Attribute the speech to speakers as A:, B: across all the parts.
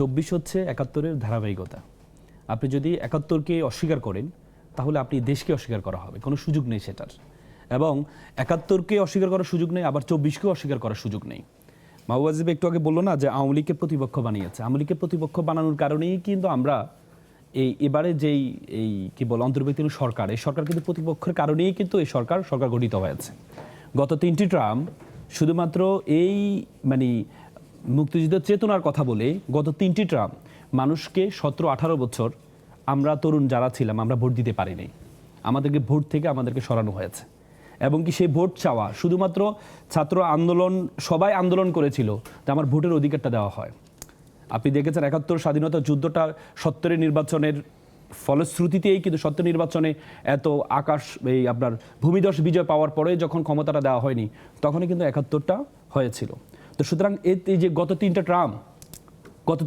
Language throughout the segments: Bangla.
A: ২৪ হচ্ছে ৭১-এর ধারাবাহিকতা। আপনি যদি ৭১-কে অস্বীকার করেন তাহলে আপনি দেশকে অস্বীকার করা হবে, কোনো সুযোগ নেই সেটার। এবং ৭১-কে অস্বীকার করার সুযোগ নেই, আবার ২৪-কেও অস্বীকার করার সুযোগ নেই। মাহবুব আজিব একটু আগে বললো না যে আওয়ামী লীগকে প্রতিপক্ষ বানিয়েছে। আওয়ামী লীগকে প্রতিপক্ষ বানানোর কারণেই কিন্তু আমরা এবারে যেই কি বল অন্তর্বর্তীকালীন সরকার, এই সরকার কিন্তু প্রতিপক্ষের কারণেই কিন্তু এই সরকার গঠিত হয়েছে। গত ৩টি ট্রাম শুধুমাত্র এই মানে মুক্তিযুদ্ধের চেতনার কথা বলে গত 3টি ট্রাম মানুষকে 17-18 বছর আমরা তরুণ যারা ছিলাম আমরা ভোট দিতে পারিনি। আমাদেরকে ভোট থেকে আমাদেরকে সরানো হয়েছে। এবং কি সেই ভোট চাওয়া শুধুমাত্র ছাত্র আন্দোলন, সবাই আন্দোলন করেছিল যে আমার ভোটের অধিকারটা দেওয়া হয়। আপনি দেখেছেন ৭১ স্বাধীনতা যুদ্ধটা ৭০-এর নির্বাচনের ফলশ্রুতিতেই কিন্তু ৭০ নির্বাচনে এত আকাশ এই আপনার ভূমিধস বিজয় পাওয়ার পরে যখন ক্ষমতাটা দেওয়া হয়নি তখনই কিন্তু ৭১টা হয়েছিল। তো সুতরাং এই যে গত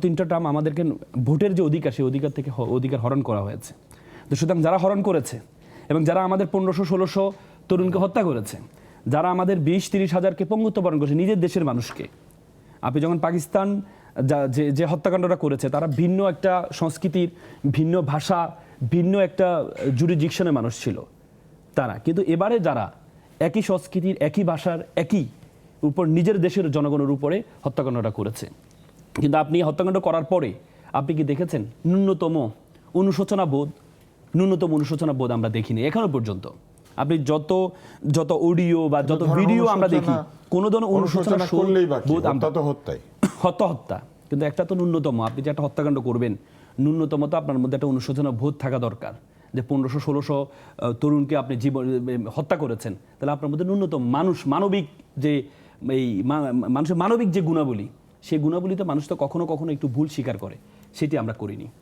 A: তিনটা ট্রাম আমাদেরকে ভোটের যে অধিকার সেই অধিকার হরণ করা হয়েছে। তো সুতরাং যারা হরণ করেছে এবং যারা আমাদের ১৫০০-১৬০০ তরুণকে হত্যা করেছে, যারা আমাদের ২০-৩০ হাজারকে পঙ্গুত্ব বরণ করেছে নিজের দেশের মানুষকে, আপনি যখন পাকিস্তান যে হত্যাকাণ্ডটা করেছে তারা ভিন্ন একটা সংস্কৃতির, ভিন্ন ভাষা, ভিন্ন একটা জুরিডিকশনের মানুষ ছিল তারা, কিন্তু এবারে যারা একই সংস্কৃতির, একই ভাষার, একই উপর নিজের দেশের জনগণের উপরে হত্যাকাণ্ডটা করেছে। কিন্তু আপনি হত্যাকাণ্ড করার পরে আপনি কি দেখেছেন ন্যূনতম অনুশোচনা বোধ আমরা দেখিনি এখনো পর্যন্ত। আপনি যত অডিও বা যত ভিডিও আমরা দেখি কোনো ধরনের অনুশোচনা বোধ হত্যা, কিন্তু একটা তো ন্যূনতম, আপনি যে একটা হত্যাকাণ্ড করবেন ন্যূনতম তো আপনার মধ্যে একটা অনুশোচনা বোধ থাকা দরকার যে ১৫০০-১৬০০ তরুণকে আপনি হত্যা করেছেন, তাহলে আপনার মধ্যে ন্যূনতম মানবিক যে মানুষের মানবিক যে গুণাবলী, সেই গুণাবলীতে মানুষ তো কখনো কখনো একটু ভুল স্বীকার করে, সেটি আমরা করিনি।